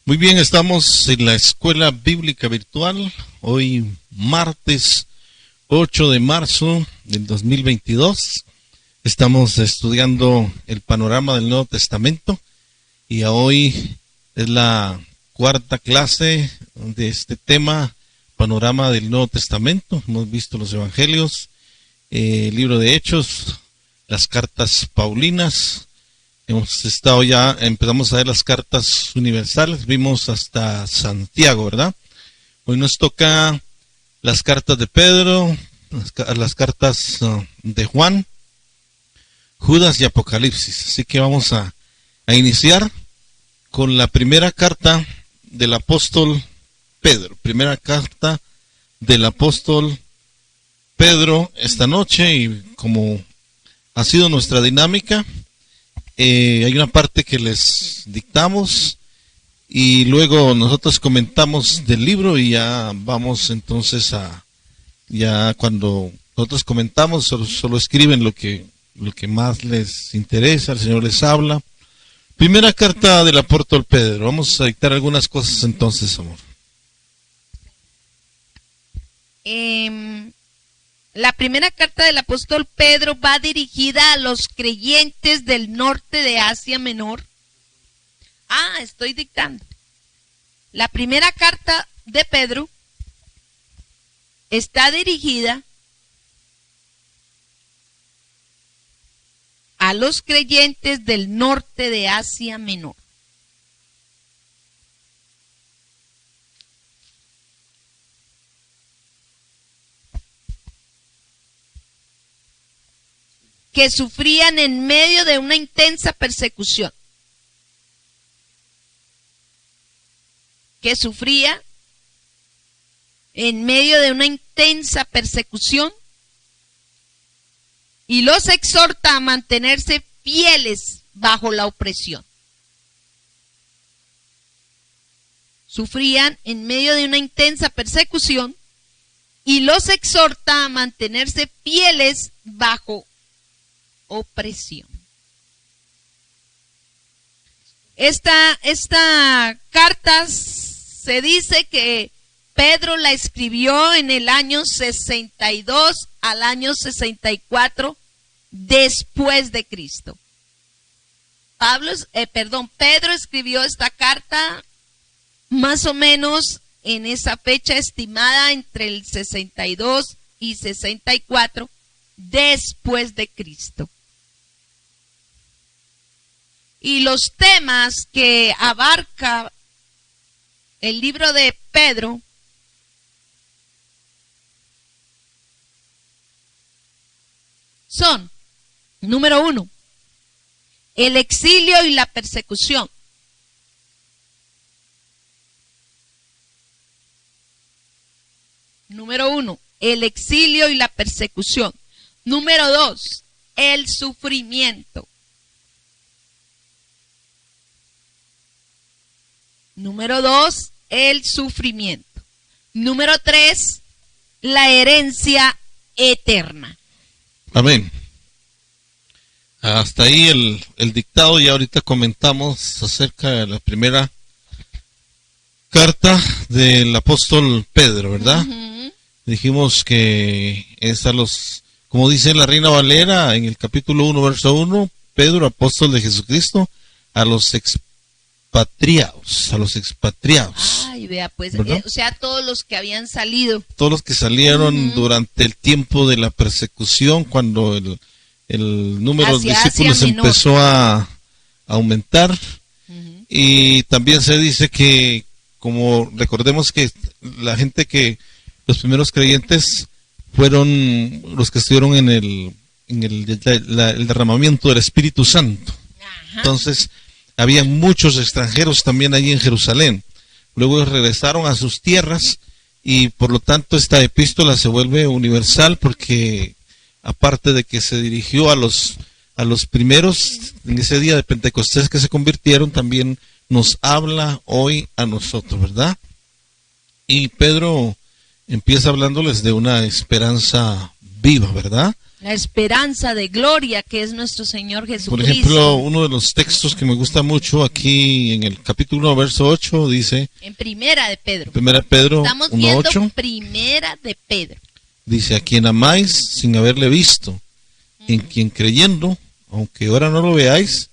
Muy bien, estamos en la Escuela Bíblica Virtual, hoy martes 8 de marzo del 2022. Estamos estudiando el panorama del Nuevo Testamento y hoy es la cuarta clase de este tema, panorama del Nuevo Testamento. Hemos visto los Evangelios, el libro de Hechos, las cartas paulinas. Empezamos a ver las cartas universales, vimos hasta Santiago, ¿verdad? Hoy nos toca las cartas de Pedro, las cartas de Juan, Judas y Apocalipsis. Así que vamos a iniciar con la primera carta del apóstol Pedro. Primera carta del apóstol Pedro esta noche, y como ha sido nuestra dinámica, hay una parte que les dictamos y luego nosotros comentamos del libro, y ya vamos entonces ya cuando nosotros comentamos solo escriben lo que más les interesa, el Señor les habla. Primera carta del apóstol Pedro. Vamos a dictar algunas cosas entonces, amor. La primera carta del apóstol Pedro va dirigida a los creyentes del norte de Asia Menor. Estoy dictando. La primera carta de Pedro está dirigida a los creyentes del norte de Asia Menor. Que sufrían en medio de una intensa persecución. Que sufría en medio de una intensa persecución, y los exhorta a mantenerse fieles bajo la opresión. Sufrían en medio de una intensa persecución y los exhorta a mantenerse fieles bajo opresión. Esta carta se dice que Pedro la escribió en el año 62 al año 64 después de Cristo. Pedro escribió esta carta más o menos en esa fecha estimada entre el 62 y 64 después de Cristo. Y los temas que abarca el libro de Pedro son, número 1, el exilio y la persecución. Número 1, el exilio y la persecución. Número 2, el sufrimiento. Número 2, el sufrimiento. Número 3, la herencia eterna. Amén. Hasta ahí el dictado, y ahorita comentamos acerca de la primera carta del apóstol Pedro, ¿verdad? Uh-huh. Dijimos que es como dice la Reina Valera en el capítulo 1, verso 1, Pedro, apóstol de Jesucristo, a los expatriados. Ay, vea, pues, o sea, todos los que habían salido. Todos los que salieron durante el tiempo de la persecución, cuando el número de discípulos empezó a aumentar. Uh-huh. Y también se dice que, como recordemos que los primeros creyentes fueron los que estuvieron en el derramamiento del Espíritu Santo. Ajá. Entonces, había muchos extranjeros también allí en Jerusalén. Luego regresaron a sus tierras, y por lo tanto esta epístola se vuelve universal, porque aparte de que se dirigió a los primeros en ese día de Pentecostés que se convirtieron, también nos habla hoy a nosotros, ¿verdad? Y Pedro empieza hablándoles de una esperanza viva, ¿verdad? La esperanza de gloria que es nuestro Señor Jesucristo. Por ejemplo, uno de los textos que me gusta mucho aquí en el capítulo 1, verso 8, dice... En Primera de Pedro. Primera de Pedro 1:8. Estamos viendo Primera de Pedro. Dice, a quien amáis sin haberle visto, en quien creyendo, aunque ahora no lo veáis,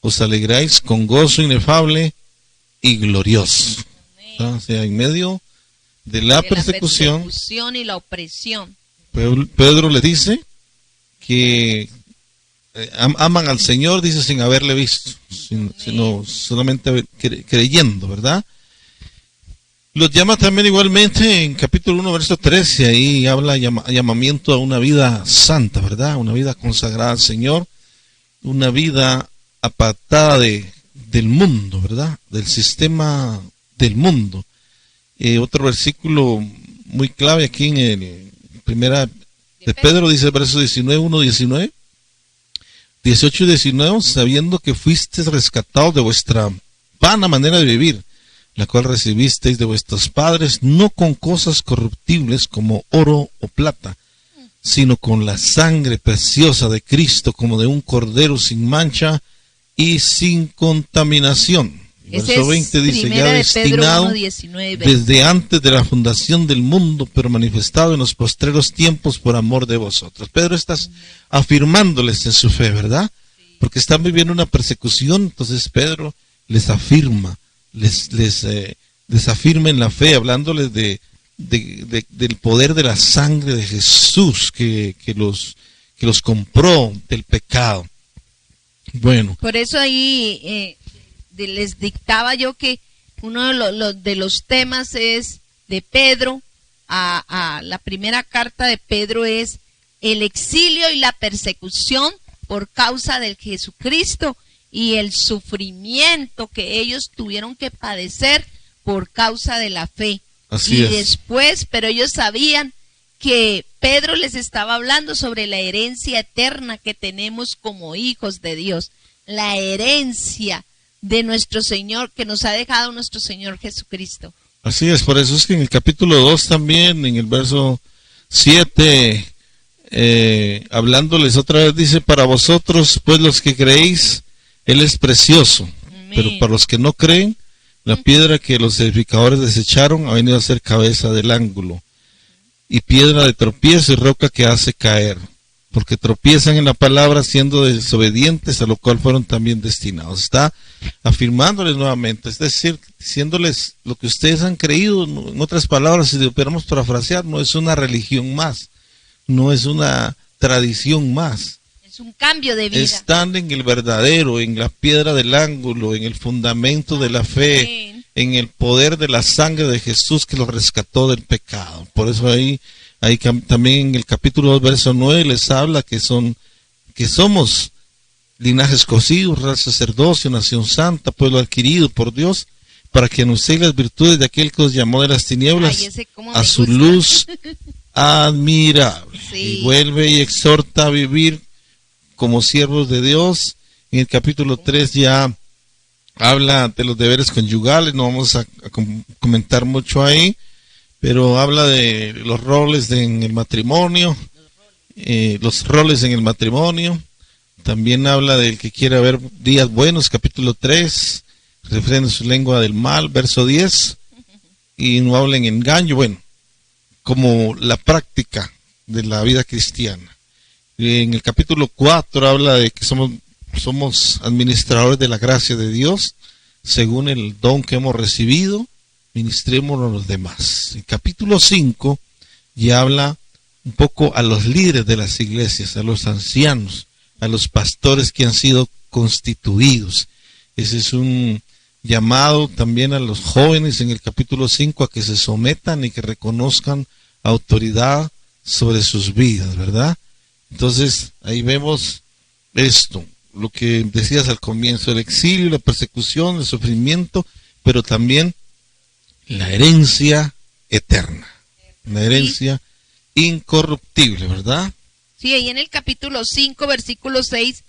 os alegráis con gozo inefable y glorioso. O sea, en medio de la persecución y la opresión, Pedro le dice que aman al Señor, dice, sin haberle visto, sino solamente creyendo, ¿verdad? Los llama también igualmente en capítulo 1, verso 13, ahí habla llamamiento a una vida santa, ¿verdad? Una vida consagrada al Señor, una vida apartada del mundo, ¿verdad? Del sistema del mundo. Otro versículo muy clave aquí en el primera de Pedro, dice el verso 19, 1:19, 18 y 19, sabiendo que fuisteis rescatados de vuestra vana manera de vivir, la cual recibisteis de vuestros padres, no con cosas corruptibles como oro o plata, sino con la sangre preciosa de Cristo, como de un cordero sin mancha y sin contaminación. Verso 20 dice, ya destinado desde antes de la fundación del mundo, pero manifestado en los postreros tiempos por amor de vosotros. Pedro está afirmándoles en su fe, ¿verdad? Porque están viviendo una persecución, entonces Pedro les afirma, les afirma en la fe, hablándoles del poder de la sangre de Jesús que los compró del pecado. Bueno. Por eso ahí les dictaba yo que uno de los temas es de Pedro, a la primera carta de Pedro es el exilio y la persecución por causa del Jesucristo y el sufrimiento que ellos tuvieron que padecer por causa de la fe. Así es. Después, pero ellos sabían que Pedro les estaba hablando sobre la herencia eterna que tenemos como hijos de Dios, la herencia de nuestro Señor, que nos ha dejado nuestro Señor Jesucristo. Así es, por eso es que en el capítulo 2 también, en el verso 7, hablándoles otra vez, dice, para vosotros, pues los que creéis, Él es precioso. Amén. Pero para los que no creen, la piedra que los edificadores desecharon ha venido a ser cabeza del ángulo, y piedra de tropiezo y roca que hace caer, porque tropiezan en la palabra siendo desobedientes, a lo cual fueron también destinados. Está afirmándoles nuevamente, es decir, diciéndoles lo que ustedes han creído. En otras palabras, si pudiéramos parafrasear, no es una religión más, no es una tradición más. Es un cambio de vida. Están en el verdadero, en la piedra del ángulo, en el fundamento de la fe, en el poder de la sangre de Jesús que los rescató del pecado. Por eso ahí también en el capítulo 2, verso 9, les habla que somos linaje escogido, real sacerdocio, nación santa, pueblo adquirido por Dios, para que anunciéis las virtudes de aquel que os llamó de las tinieblas a su luz admirable. Sí. Y vuelve y exhorta a vivir como siervos de Dios. En el capítulo 3 ya habla de los deberes conyugales, no vamos a comentar mucho ahí, pero habla de los roles en el matrimonio, También habla del que quiere ver días buenos, capítulo 3, refrenen su lengua del mal, verso 10, y no hablen engaño, bueno, como la práctica de la vida cristiana. En el capítulo 4 habla de que somos administradores de la gracia de Dios, según el don que hemos recibido, ministrémonos a los demás. El capítulo 5 ya habla un poco a los líderes de las iglesias, a los ancianos, a los pastores que han sido constituidos. Ese es un llamado también a los jóvenes en el capítulo 5 a que se sometan y que reconozcan autoridad sobre sus vidas, ¿verdad? Entonces ahí vemos esto, lo que decías al comienzo, el exilio, la persecución, el sufrimiento, pero también la herencia eterna, la herencia incorruptible, ¿verdad? Sí, ahí en el capítulo 5, versículo 6,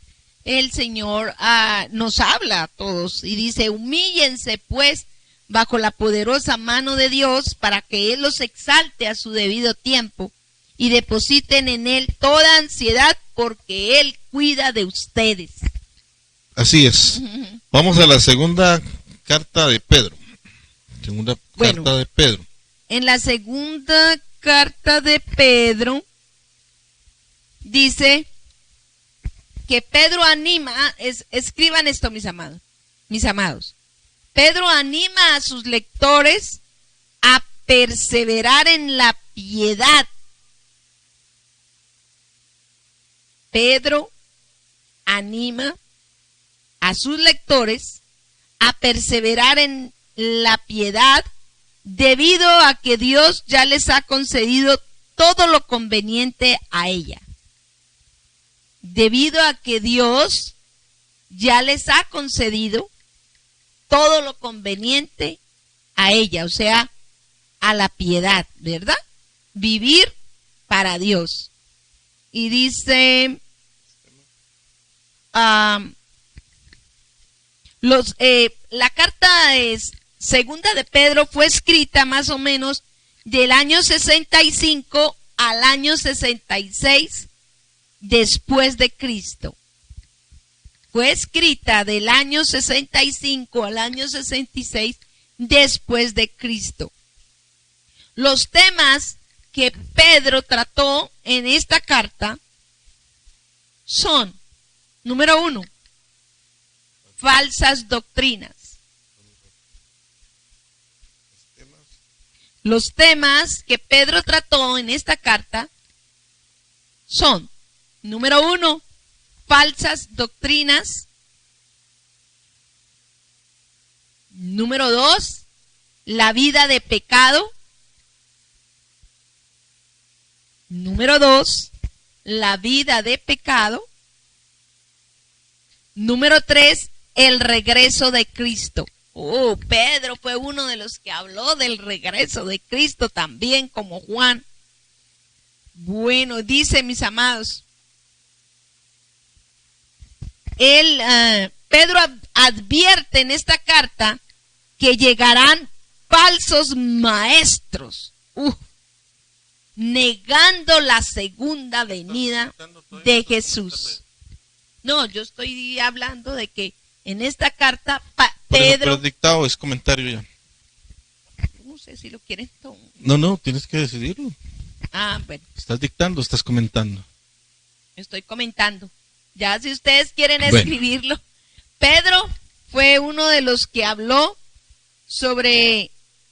el Señor nos habla a todos y dice, humíllense pues bajo la poderosa mano de Dios para que Él los exalte a su debido tiempo y depositen en Él toda ansiedad porque Él cuida de ustedes. Así es. Vamos a la segunda carta de Pedro. Carta de Pedro. En la segunda carta de Pedro dice que Pedro anima, escriban esto mis amados. Pedro anima a sus lectores a perseverar en la piedad. Pedro anima a sus lectores a perseverar en la piedad debido a que Dios ya les ha concedido todo lo conveniente a ella. Debido a que Dios ya les ha concedido todo lo conveniente a ella, o sea, a la piedad, ¿verdad? Vivir para Dios. Y dice, la carta segunda de Pedro fue escrita más o menos del año 65 al año 66 después de Cristo. Fue escrita del año 65 al año 66 después de Cristo. Los temas que Pedro trató en esta carta son, número 1, falsas doctrinas. Los temas que Pedro trató en esta carta son, número 1, falsas doctrinas. Número 2, la vida de pecado. Número 2, la vida de pecado. Número 3, el regreso de Cristo. Oh, Pedro fue uno de los que habló del regreso de Cristo también, como Juan. Bueno, dice, mis amados, Pedro advierte en esta carta que llegarán falsos maestros, negando la segunda venida de Jesús. No, yo estoy hablando de que en esta carta Pedro... Pero dictado es comentario ya. No sé si lo quieren tomar. No, tienes que decidirlo. Ah, bueno. ¿Estás dictando o estás comentando? Estoy comentando. Ya si ustedes quieren escribirlo. Pedro fue uno de los que habló sobre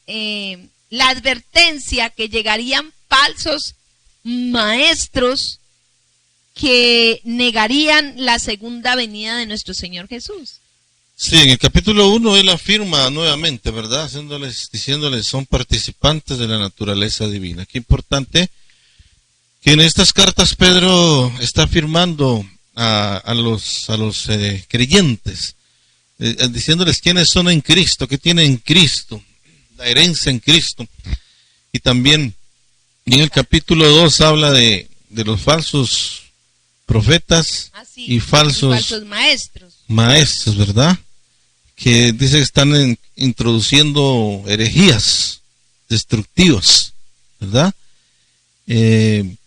la advertencia que llegarían falsos maestros que negarían la segunda venida de nuestro Señor Jesús. Sí, en el capítulo 1 él afirma nuevamente, ¿verdad? Diciéndoles, son participantes de la naturaleza divina. Qué importante que en estas cartas Pedro está afirmando a los creyentes, diciéndoles quiénes son en Cristo, qué tienen en Cristo, la herencia en Cristo. Y también en el capítulo 2 habla de los falsos profetas y falsos maestros, ¿verdad? Que dice que están introduciendo herejías destructivas, ¿verdad? En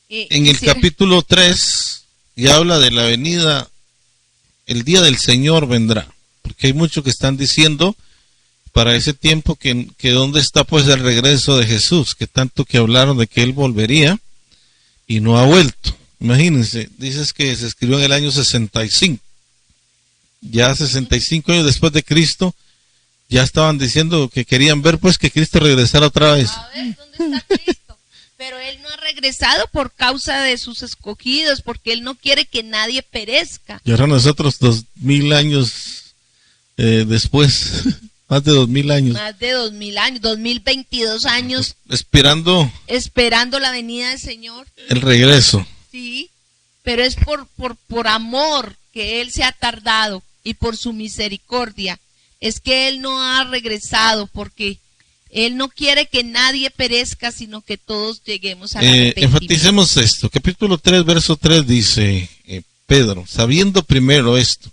el capítulo 3 ya habla de la venida, el día del Señor vendrá, porque hay muchos que están diciendo para ese tiempo que dónde está pues el regreso de Jesús, que tanto que hablaron de que Él volvería y no ha vuelto. Imagínense, dices que se escribió en el año 65. Ya 65 años después de Cristo, ya estaban diciendo que querían ver pues que Cristo regresara otra vez. A ver, ¿dónde está Cristo? Pero Él no ha regresado por causa de sus escogidos, porque Él no quiere que nadie perezca. Y ahora nosotros 2000 años después, más de 2000 años. Más de 2000 años, 2022 años. Esperando la venida del Señor. El regreso. Sí, pero es por amor que Él se ha tardado y por su misericordia. Es que Él no ha regresado porque Él no quiere que nadie perezca, sino que todos lleguemos a la arrepentimiento. Enfaticemos esto. Capítulo 3, verso 3 dice Pedro, sabiendo primero esto,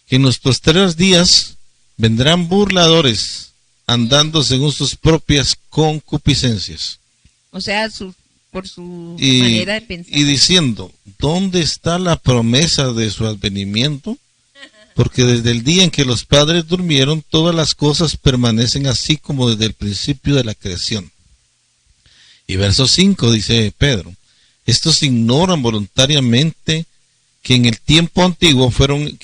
que en los postreros días vendrán burladores andando según sus propias concupiscencias. O sea, sus por su manera de pensar. Y diciendo, ¿dónde está la promesa de su advenimiento? Porque desde el día en que los padres durmieron, todas las cosas permanecen así como desde el principio de la creación. Y verso 5 dice Pedro, estos ignoran voluntariamente que en el tiempo antiguo fueron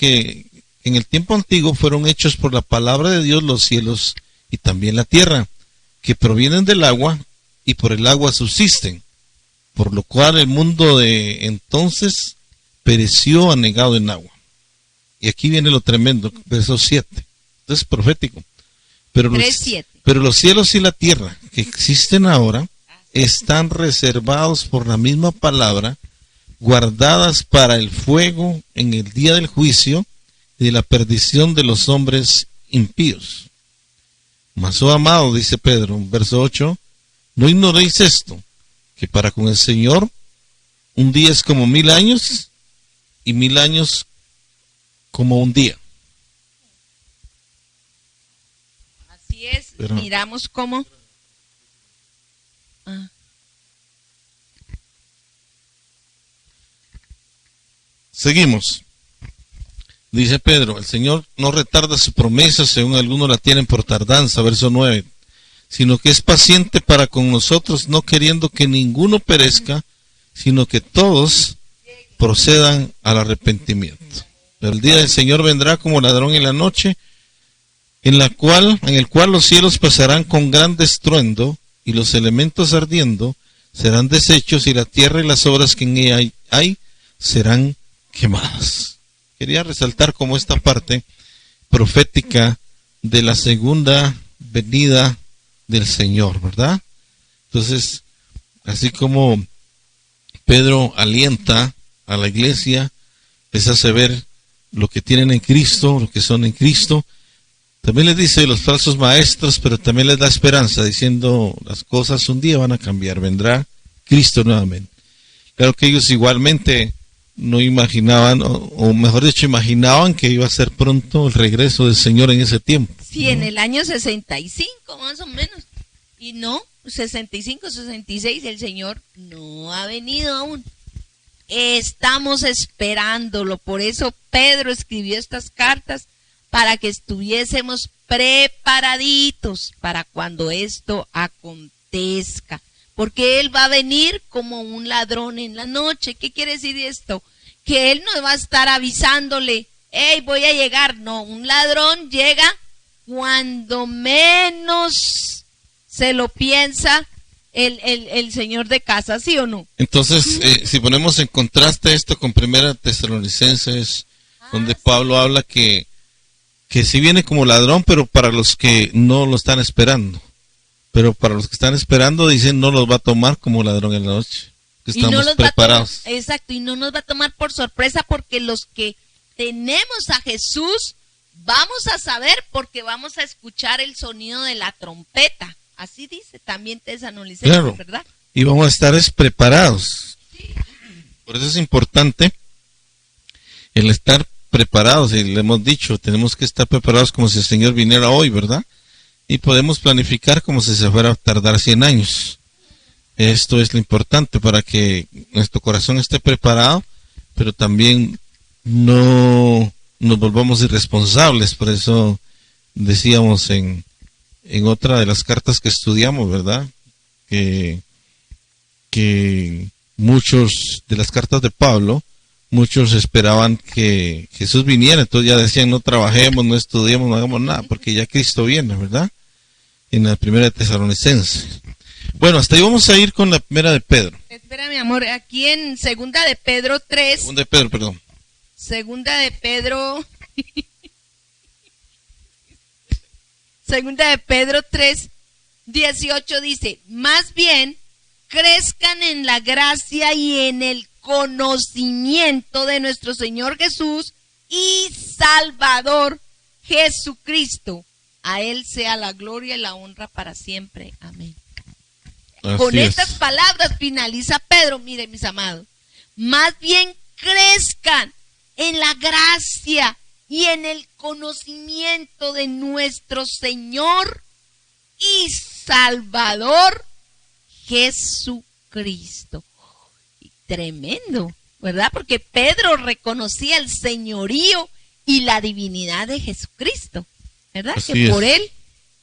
hechos por la palabra de Dios los cielos y también la tierra, que provienen del agua y por el agua subsisten, por lo cual el mundo de entonces pereció anegado en agua. Y aquí viene lo tremendo, verso 7. Entonces profético. Pero los cielos y la tierra que existen ahora están reservados por la misma palabra, guardadas para el fuego en el día del juicio y de la perdición de los hombres impíos. Mas, oh amado, dice Pedro, verso 8, no ignoréis esto, que para con el Señor un día es como 1000 años y 1000 años como un día. Así es, pero miramos cómo. Seguimos. Dice Pedro, el Señor no retarda su promesa, según algunos la tienen por tardanza, verso 9, sino que es paciente para con nosotros, no queriendo que ninguno perezca, sino que todos procedan al arrepentimiento. Pero el día del Señor vendrá como ladrón en la noche, en el cual los cielos pasarán con gran estruendo, y los elementos ardiendo serán deshechos, y la tierra y las obras que en ella hay serán quemadas. Quería resaltar como esta parte profética de la segunda venida del Señor, ¿verdad? Entonces, así como Pedro alienta a la iglesia, les hace ver lo que tienen en Cristo, lo que son en Cristo, también les dice los falsos maestros, pero también les da esperanza, diciendo las cosas un día van a cambiar, vendrá Cristo nuevamente. Claro que ellos igualmente no imaginaban, o mejor dicho, imaginaban que iba a ser pronto el regreso del Señor en ese tiempo. Sí, ¿no? En el año 65 más o menos. Y no, 65, 66, el Señor no ha venido aún. Estamos esperándolo. Por eso Pedro escribió estas cartas, para que estuviésemos preparaditos para cuando esto acontezca. Porque Él va a venir como un ladrón en la noche. ¿Qué quiere decir esto? Que Él no va a estar avisándole, hey, voy a llegar. No, un ladrón llega cuando menos se lo piensa el señor de casa, ¿sí o no? Entonces, si ponemos en contraste esto con Primera Tesalonicenses, donde Pablo habla que sí viene como ladrón, pero para los que no lo están esperando. Pero para los que están esperando, dicen, no los va a tomar como ladrón en la noche. Que estamos preparados. Exacto, y no nos va a tomar por sorpresa, porque los que tenemos a Jesús, vamos a saber, porque vamos a escuchar el sonido de la trompeta. Así dice también Tesalonicenses, claro, ¿verdad? Y vamos a estar preparados. Sí. Por eso es importante el estar preparados, y le hemos dicho, tenemos que estar preparados como si el Señor viniera hoy, ¿verdad? Y podemos planificar como si se fuera a tardar 100 años. Esto es lo importante para que nuestro corazón esté preparado, pero también no nos volvamos irresponsables. Por eso decíamos en otra de las cartas que estudiamos, ¿verdad? Que muchos de las cartas de Pablo, muchos esperaban que Jesús viniera, entonces ya decían, no trabajemos, no estudiemos, no hagamos nada, porque ya Cristo viene, ¿verdad? En la Primera de Tesalonicenses. Bueno, hasta ahí vamos a ir con la Primera de Pedro. Espera, mi amor, aquí en Segunda de Pedro 3. Segunda de Pedro, perdón. Segunda de Pedro. Segunda de Pedro 3, 18 dice, más bien, crezcan en la gracia y en el conocimiento de nuestro Señor Jesús y Salvador Jesucristo. A Él sea la gloria y la honra para siempre. Amén. Con estas palabras finaliza Pedro. Miren, mis amados, más bien crezcan en la gracia y en el conocimiento de nuestro Señor y Salvador Jesucristo. Cristo. Tremendo, ¿verdad? Porque Pedro reconocía el señorío y la divinidad de Jesucristo, ¿verdad? Así que es. por él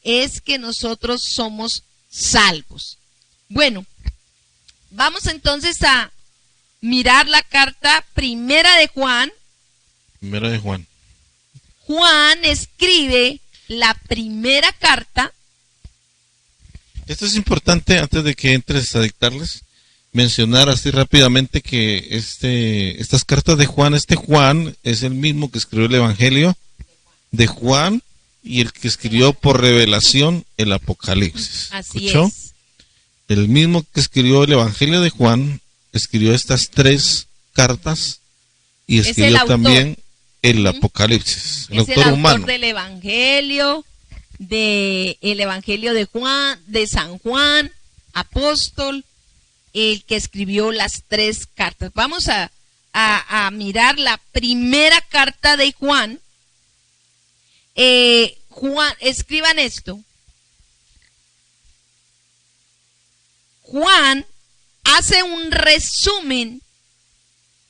es que nosotros somos salvos. Bueno, vamos entonces a mirar la carta primera de Juan. Primera de Juan. Juan escribe la primera carta. Esto es importante, antes de que entres a dictarles, mencionar así rápidamente que estas cartas de Juan, Juan es el mismo que escribió el Evangelio de Juan y el que escribió por revelación el Apocalipsis. Así ¿Escuchó? es. El mismo que escribió el Evangelio de Juan escribió estas 3 cartas y Es el escribió autor. también el Apocalipsis, el Es autor humano. del Evangelio, el Evangelio de Juan, de San Juan, apóstol, el que escribió las 3 cartas. Vamos a mirar la primera carta de Juan. Juan, escriban esto. Juan hace un resumen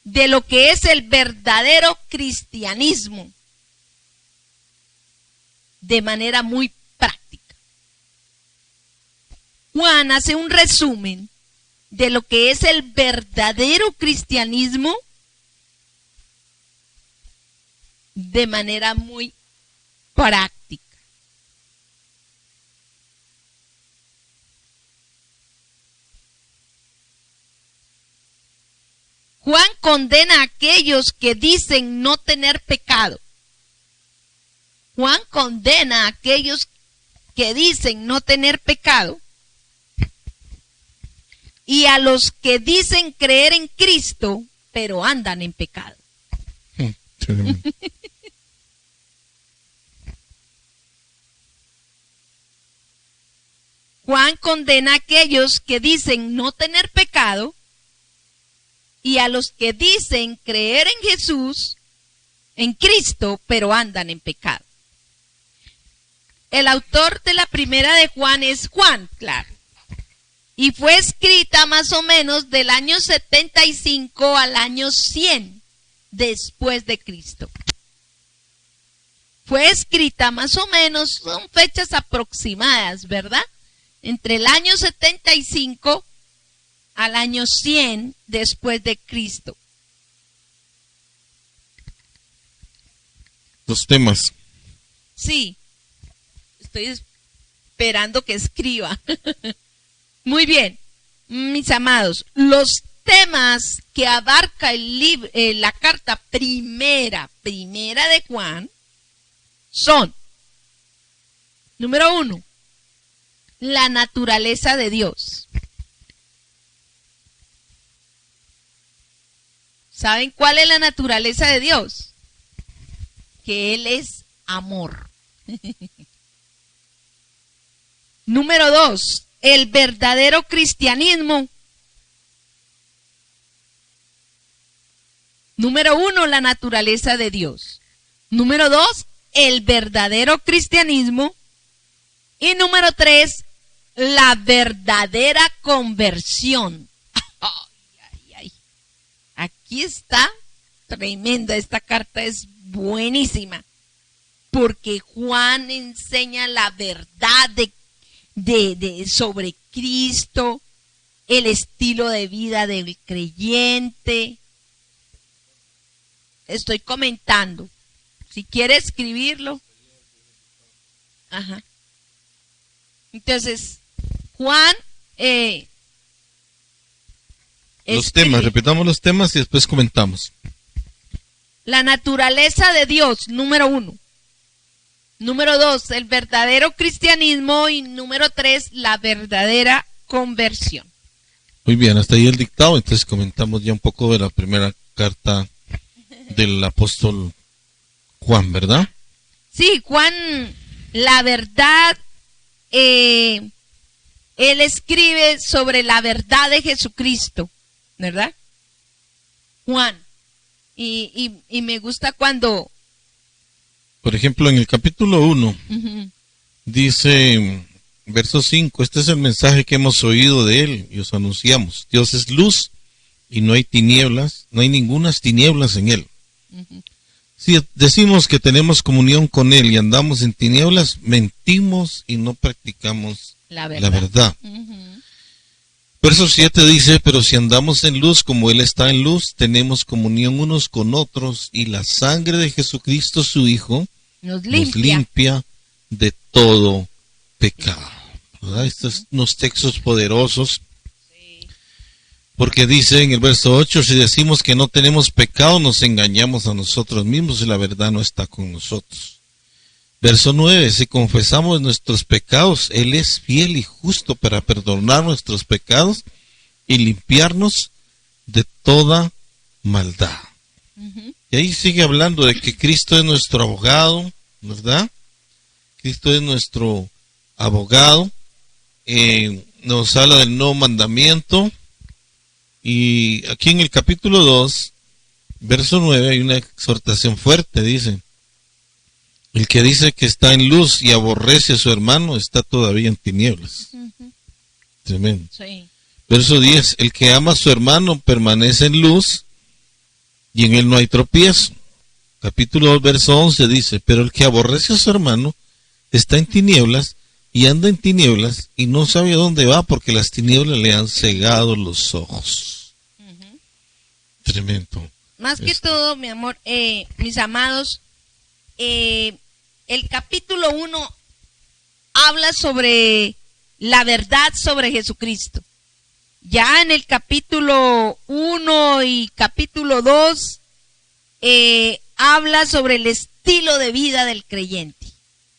de lo que es el verdadero cristianismo de manera muy práctica. Juan hace un resumen de lo que es el verdadero cristianismo de manera muy práctica. Juan condena a aquellos que dicen no tener pecado. Juan condena a aquellos que dicen no tener pecado y a los que dicen creer en Cristo, pero andan en pecado. Juan condena a aquellos que dicen no tener pecado y a los que dicen creer en Jesús, en Cristo, pero andan en pecado. El autor de la primera de Juan es Juan, claro. Y fue escrita más o menos del año 75 al año 100 después de Cristo. Fue escrita más o menos, son fechas aproximadas, ¿verdad? Entre el año 75 al año 100 después de Cristo. Los temas. Sí, estoy esperando que escriba. Muy bien, mis amados, los temas que abarca la carta primera de Juan son, número 1, la naturaleza de Dios. ¿Saben cuál es la naturaleza de Dios? Que Él es amor. Número 2, el verdadero cristianismo. Número 1, la naturaleza de Dios. Número 2, el verdadero cristianismo. Y número 3, la verdadera conversión. Aquí está tremenda, esta carta es buenísima, porque Juan enseña la verdad sobre Cristo, el estilo de vida del creyente. Estoy comentando. Si quiere escribirlo. Ajá. Entonces, Juan Los temas, repitamos los temas y después comentamos. La naturaleza de Dios, número 1. Número 2, el verdadero cristianismo. Y número 3, la verdadera conversión. Muy bien, hasta ahí el dictado. Entonces comentamos ya un poco de la primera carta del apóstol Juan, ¿verdad? Sí, Juan, la verdad, él escribe sobre la verdad de Jesucristo, ¿verdad? Juan. Y me gusta cuando... Por ejemplo, en el capítulo 1 dice verso 5, este es el mensaje que hemos oído de él y os anunciamos. Dios es luz y no hay tinieblas, no hay ningunas tinieblas en él. Si decimos que tenemos comunión con él y andamos en tinieblas, mentimos y no practicamos la verdad. Verso 7 dice, pero si andamos en luz como él está en luz, tenemos comunión unos con otros y la sangre de Jesucristo su Hijo nos limpia de todo pecado. ¿Verdad? Estos son unos textos poderosos, porque dice en el verso 8, si decimos que no tenemos pecado, nos engañamos a nosotros mismos y la verdad no está con nosotros. Verso 9, si confesamos nuestros pecados, Él es fiel y justo para perdonar nuestros pecados y limpiarnos de toda maldad. Y ahí sigue hablando de que Cristo es nuestro abogado, ¿verdad? Cristo es nuestro abogado. Nos habla del nuevo mandamiento. Y aquí en el capítulo 2, verso 9, hay una exhortación fuerte, dice. El que dice que está en luz y aborrece a su hermano está todavía en tinieblas. Tremendo. Sí. Verso 10, el que ama a su hermano permanece en luz y en él no hay tropiezo. Capítulo 2, verso 11 dice, pero el que aborrece a su hermano está en tinieblas y anda en tinieblas y no sabe a dónde va porque las tinieblas le han cegado los ojos. Tremendo. Más que todo, mi amor, mis amados, el capítulo 1 habla sobre la verdad sobre Jesucristo. Ya en el capítulo 1 y capítulo 2 habla sobre el estilo de vida del creyente.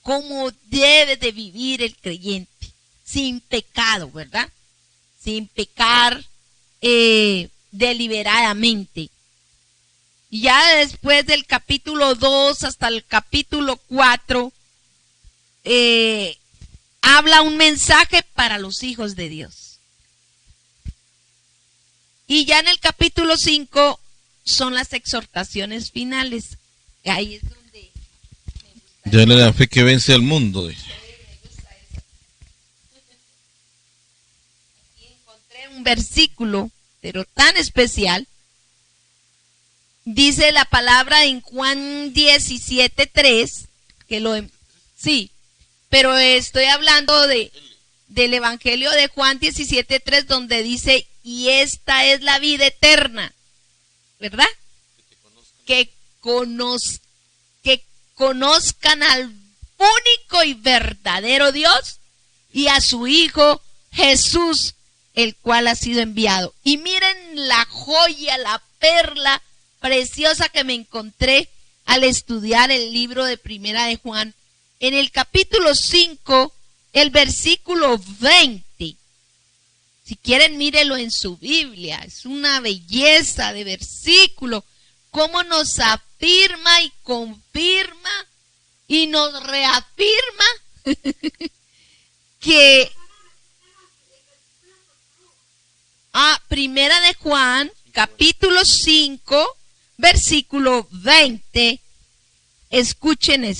Cómo debe de vivir el creyente sin pecado, ¿verdad? Sin pecar deliberadamente. Y ya después del capítulo 2 hasta el capítulo 4, habla un mensaje para los hijos de Dios. Y ya en el capítulo 5 son las exhortaciones finales. Ahí es donde ya en la fe que vence al mundo. Aquí encontré un versículo, pero tan especial. Dice la palabra en Juan 17:3, sí, pero estoy hablando del Evangelio de Juan 17:3, donde dice, y esta es la vida eterna, ¿verdad? Que conozcan al único y verdadero Dios y a su Hijo Jesús, el cual ha sido enviado. Y miren la joya, la perla preciosa que me encontré al estudiar el libro de Primera de Juan. En el capítulo 5, el versículo 20. Si quieren, mírelo en su Biblia. Es una belleza de versículo. Cómo nos afirma y confirma y nos reafirma que Primera de Juan, capítulo 5, versículo 20, escuchen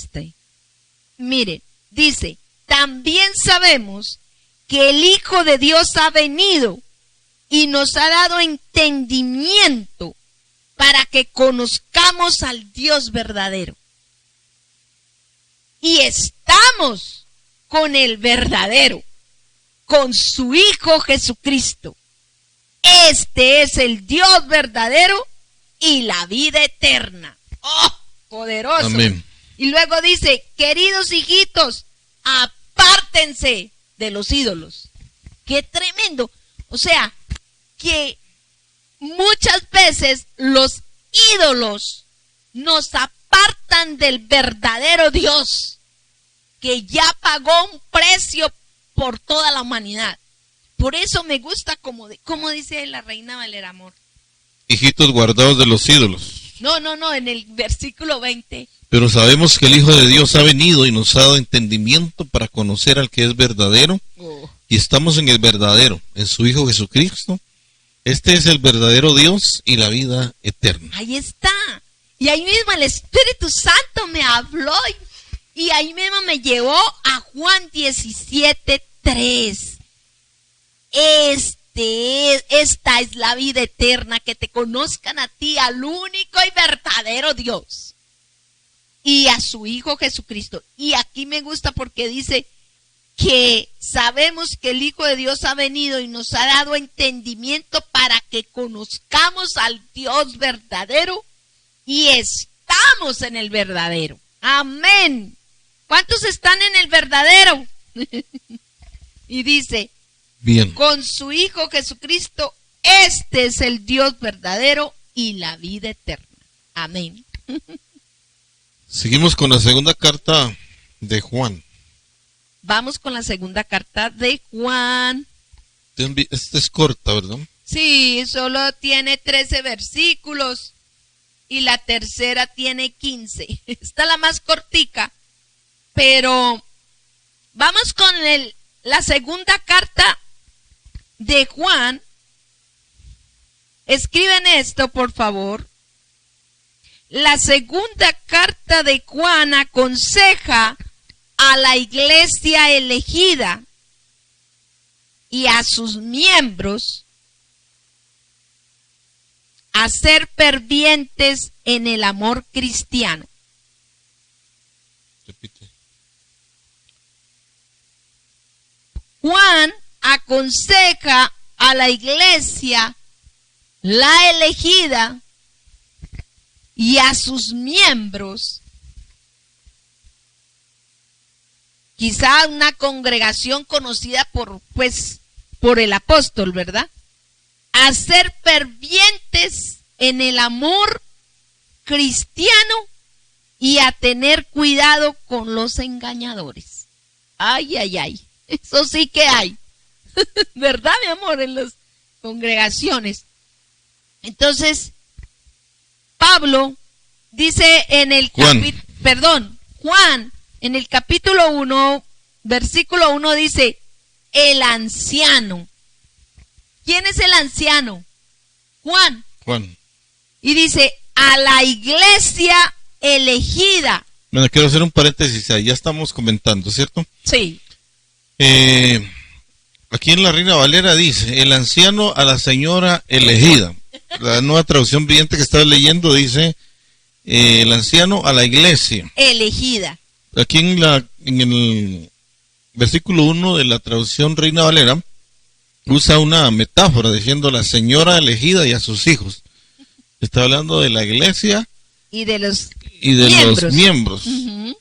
miren, dice, también sabemos que el Hijo de Dios ha venido y nos ha dado entendimiento para que conozcamos al Dios verdadero. Y estamos con el verdadero, con su Hijo Jesucristo. Este es el Dios verdadero y la vida eterna. ¡Oh, poderoso! Amén. Y luego dice, queridos hijitos, apártense de los ídolos. ¡Qué tremendo! O sea, que muchas veces los ídolos nos apartan del verdadero Dios, que ya pagó un precio por toda la humanidad. Por eso me gusta como dice la Reina Valera, amor. Hijitos guardados de los ídolos. No, en el versículo 20. Pero sabemos que el Hijo de Dios ha venido y nos ha dado entendimiento para conocer al que es verdadero. Y estamos en el verdadero, en su Hijo Jesucristo. Este es el verdadero Dios y la vida eterna. Ahí está. Y ahí mismo el Espíritu Santo me habló y ahí mismo me llevó a Juan 17:3. 3. Esta es la vida eterna, que te conozcan a ti, al único y verdadero Dios, y a su Hijo Jesucristo. Y aquí me gusta porque dice que sabemos que el Hijo de Dios ha venido y nos ha dado entendimiento para que conozcamos al Dios verdadero y estamos en el verdadero. Amén. ¿Cuántos están en el verdadero? Y dice, bien, con su Hijo Jesucristo, este es el Dios verdadero y la vida eterna. Amén. Seguimos con la segunda carta de Juan. Vamos con la segunda carta de Juan. Esta es corta, ¿verdad? Sí, solo tiene 13 versículos y la tercera tiene 15. Esta es la más cortica, pero vamos con la segunda carta de Juan. Escriben esto, por favor. La segunda carta de Juan aconseja a la iglesia elegida y a sus miembros a ser fervientes en el amor cristiano. Repite. Juan aconseja a la iglesia, la elegida, y a sus miembros, quizá una congregación conocida por el apóstol, ¿verdad? A ser fervientes en el amor cristiano y a tener cuidado con los engañadores. Ay, ay, ay, eso sí que hay, ¿verdad, mi amor? En las congregaciones. Entonces, Pablo dice en el Juan, en el capítulo 1, versículo 1 dice, el anciano. ¿Quién es el anciano? Juan. Y dice, a la iglesia elegida. Bueno, quiero hacer un paréntesis, ya estamos comentando, ¿cierto? Sí. Aquí en la Reina Valera dice, el anciano a la señora elegida. La nueva traducción viviente que estaba leyendo dice, el anciano a la iglesia elegida. Aquí en el versículo 1 de la traducción Reina Valera, usa una metáfora diciendo la señora elegida y a sus hijos. Está hablando de la iglesia y de los miembros. Uh-huh.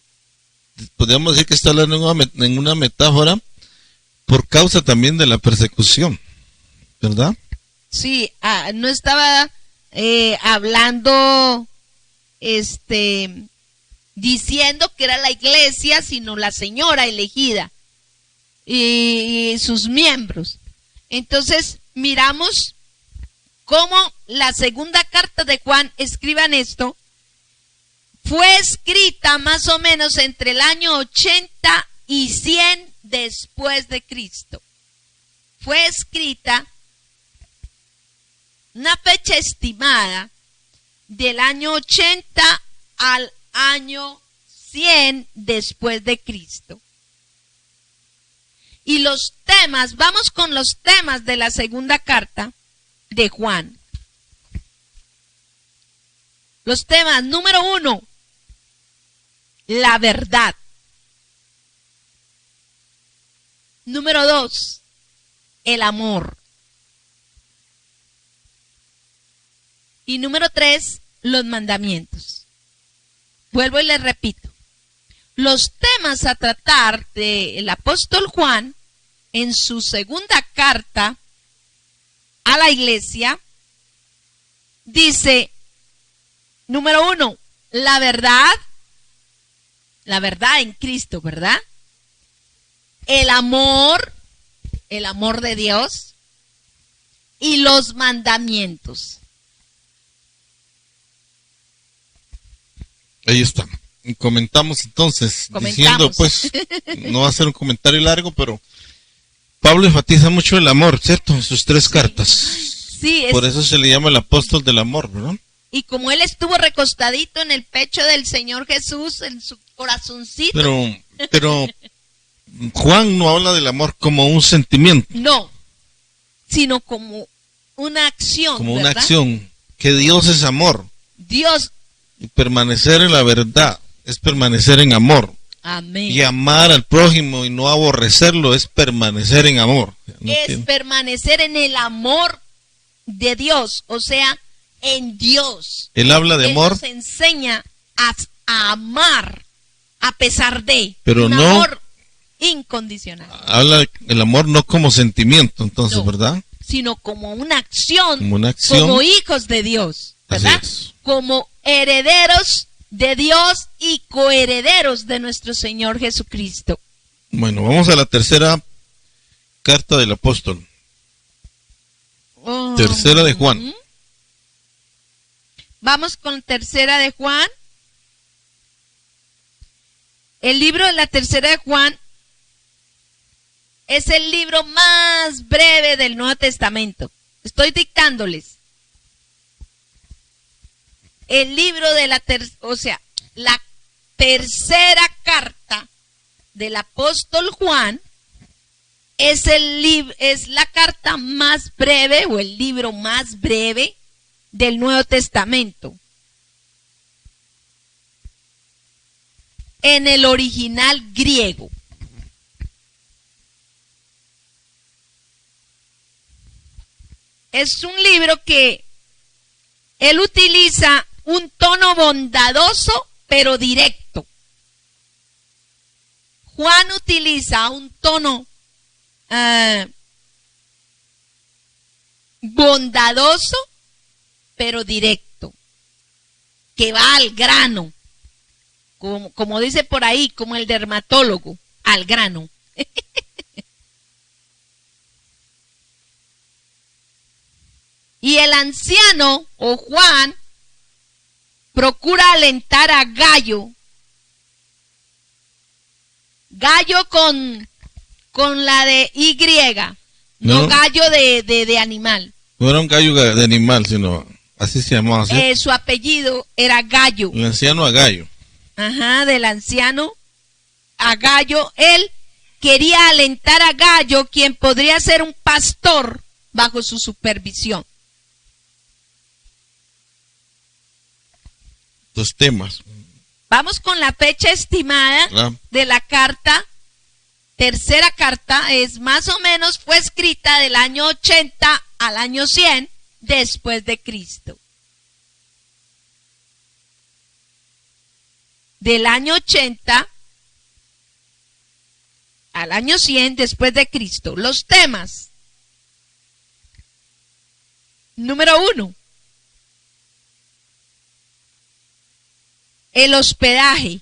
Podríamos decir que está hablando en una metáfora por causa también de la persecución, ¿verdad? Sí, no estaba hablando, diciendo que era la iglesia, sino la señora elegida y sus miembros. Entonces, miramos cómo la segunda carta de Juan, escriban esto, fue escrita más o menos entre el año 80 y 100 después de Cristo. Fue escrita una fecha estimada del año 80 al año 100 después de Cristo. Y los temas, vamos con los temas de la segunda carta de Juan. Los temas, número 1, la verdad. Número 2, el amor. Y número 3, los mandamientos. Vuelvo y les repito. Los temas a tratar del apóstol Juan en su segunda carta a la iglesia dice, número 1, la verdad en Cristo, ¿verdad? El amor de Dios y los mandamientos. Ahí está. Y comentamos entonces, diciendo pues, no va a ser un comentario largo, pero Pablo enfatiza mucho el amor, ¿cierto? En sus 3 cartas. Sí. Por eso se le llama el apóstol del amor, ¿verdad? Y como él estuvo recostadito en el pecho del Señor Jesús, en su corazoncito. Pero Juan no habla del amor como un sentimiento. No, sino como una acción. Como una ¿verdad? acción. Que Dios es amor. Dios. Y permanecer en la verdad es permanecer en amor. Amén. Y amar al prójimo y no aborrecerlo es permanecer en amor. ¿No es entiendes? permanecer en el amor de Dios, o sea, en Dios. Él habla de Él amor, nos enseña a amar a pesar de pero un no amor incondicional, habla del amor no como sentimiento, entonces, No. ¿verdad? sino como una acción, Como una acción. como hijos de Dios, ¿verdad? Así es. Como herederos de Dios y coherederos de nuestro Señor Jesucristo. Bueno, vamos a la tercera carta del apóstol. Tercera de Juan. Vamos con tercera de Juan. El libro de la tercera de Juan es el libro más breve del Nuevo Testamento. Estoy dictándoles. El libro de la la tercera carta del apóstol Juan es la carta más breve o el libro más breve del Nuevo Testamento. En el original griego. Es un libro que él utiliza un tono bondadoso pero directo. Juan utiliza un tono bondadoso pero directo, que va al grano, como dice por ahí, como el dermatólogo, al grano. Y el anciano o Juan procura alentar a Gallo. Gallo con la de Y, no gallo de animal. No era un gallo de animal, sino así se llamaba. ¿Sí? Su apellido era Gallo. El anciano a Gallo. Ajá, del anciano a Gallo. Él quería alentar a Gallo, quien podría ser un pastor bajo su supervisión. Dos temas. Vamos con la fecha estimada de la carta. Tercera carta es más o menos, fue escrita del año 80 al año 100 después de Cristo. Del año 80 al año 100 después de Cristo. Los temas. Número 1. El hospedaje.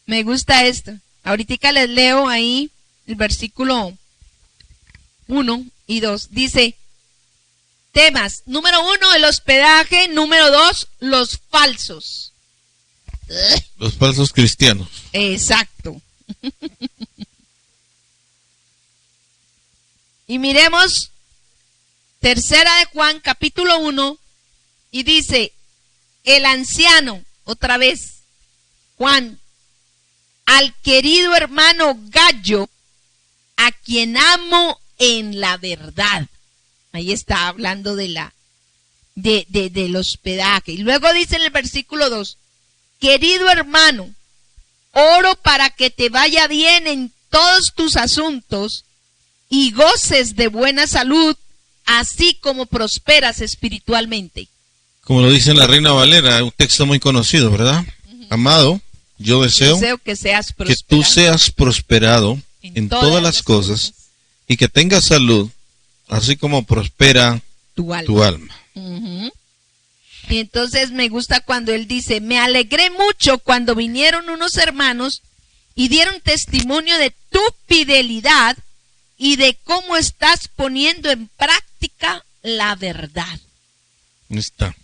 Me gusta esto. Ahorita les leo ahí el versículo 1 y 2. Dice, temas. Número 1, el hospedaje. Número 2, los falsos. Los falsos cristianos. Exacto. Y miremos tercera de Juan, capítulo 1, y dice, el anciano, otra vez, Juan, al querido hermano Gallo, a quien amo en la verdad. Ahí está hablando del hospedaje. Y luego dice en el versículo 2, querido hermano, oro para que te vaya bien en todos tus asuntos y goces de buena salud, así como prosperas espiritualmente. Como lo dice en la Reina Valera, un texto muy conocido, ¿verdad? Amado, yo deseo que seas que tú seas prosperado en todas las cosas y que tengas salud, así como prospera tu alma. Y entonces me gusta cuando él dice, me alegré mucho cuando vinieron unos hermanos y dieron testimonio de tu fidelidad y de cómo estás poniendo en práctica la verdad. Está.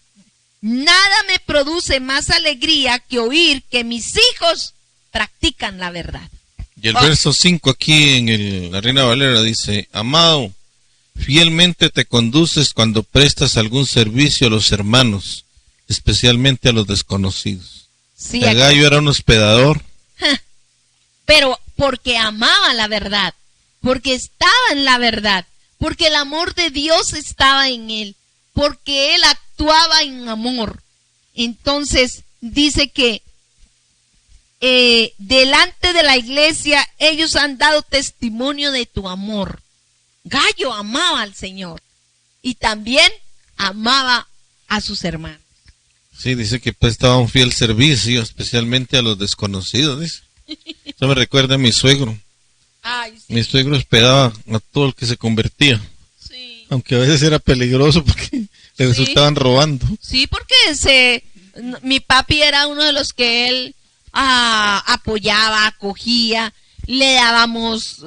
Nada me produce más alegría que oír que mis hijos practican la verdad. Y el verso 5 aquí en la Reina Valera dice, amado, fielmente te conduces cuando prestas algún servicio a los hermanos especialmente a los desconocidos. Sí, Gallo era un hospedador. Pero porque amaba la verdad, porque estaba en la verdad, porque el amor de Dios estaba en él, porque él actuaba en amor. Entonces dice que delante de la iglesia ellos han dado testimonio de tu amor. Gallo amaba al Señor y también amaba a sus hermanos. Sí, dice que prestaba un fiel servicio, especialmente a los desconocidos, dice. Eso me recuerda a mi suegro. Ay, sí. Mi suegro hospedaba a todo el que se convertía. Sí. Aunque a veces era peligroso porque le resultaban robando. Sí, porque mi papi era uno de los que él apoyaba, acogía, le dábamos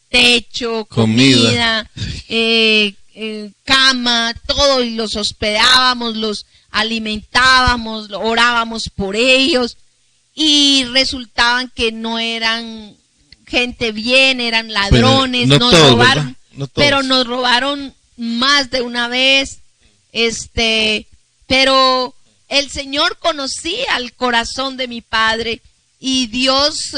techo, comida, cama, todo, y los hospedábamos, los alimentábamos, orábamos por ellos, y resultaban que no eran gente bien, eran ladrones, no nos todos, robaron, no pero nos robaron más de una vez, pero el Señor conocía el corazón de mi padre y Dios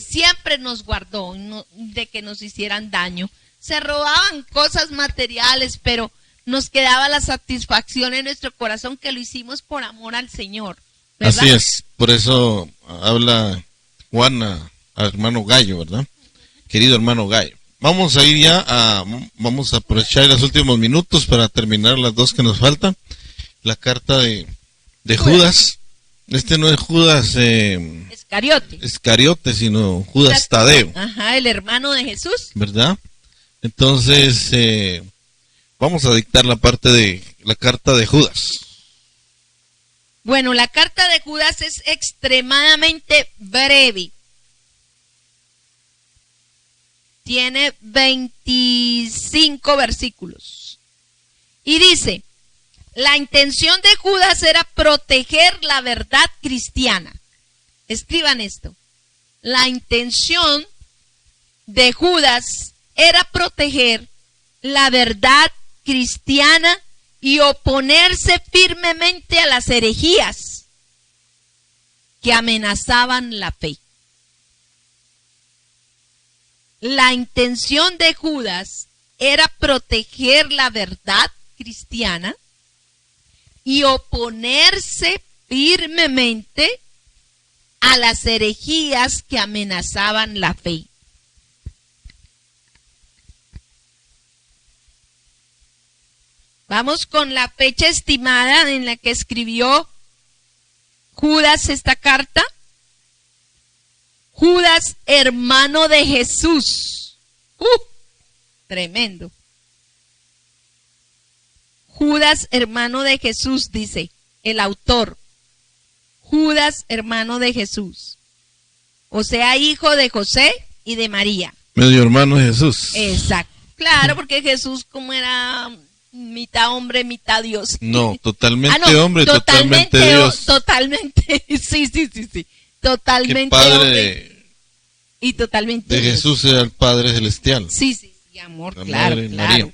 siempre nos guardó de que nos hicieran daño. Se robaban cosas materiales, pero nos quedaba la satisfacción en nuestro corazón que lo hicimos por amor al Señor, ¿verdad? Así es, por eso habla Juan a hermano Gallo, ¿verdad? Querido hermano Gallo. Vamos a ir vamos a aprovechar los últimos minutos para terminar las dos que nos faltan. La carta de Judas. Este no es Judas Iscariote, sino Judas Tadeo. Ajá, el hermano de Jesús. ¿Verdad? Entonces, vamos a dictar la parte de la carta de Judas. Bueno, la carta de Judas es extremadamente breve. Tiene 25 versículos. Y dice, la intención de Judas era proteger la verdad cristiana. Escriban esto. La intención de Judas era proteger la verdad cristiana y oponerse firmemente a las herejías que amenazaban la fe. La intención de Judas era proteger la verdad cristiana y oponerse firmemente a las herejías que amenazaban la fe. Vamos con la fecha estimada en la que escribió Judas esta carta. Judas, hermano de Jesús. Tremendo. Judas, hermano de Jesús, dice el autor. Judas, hermano de Jesús. O sea, hijo de José y de María. Medio hermano de Jesús. Exacto. Claro, porque Jesús, como era mitad hombre, mitad Dios. No, totalmente hombre, totalmente Dios. Totalmente, sí. Totalmente padre hombre y totalmente de Dios. Jesús era el Padre Celestial. Sí, amor, la claro. María.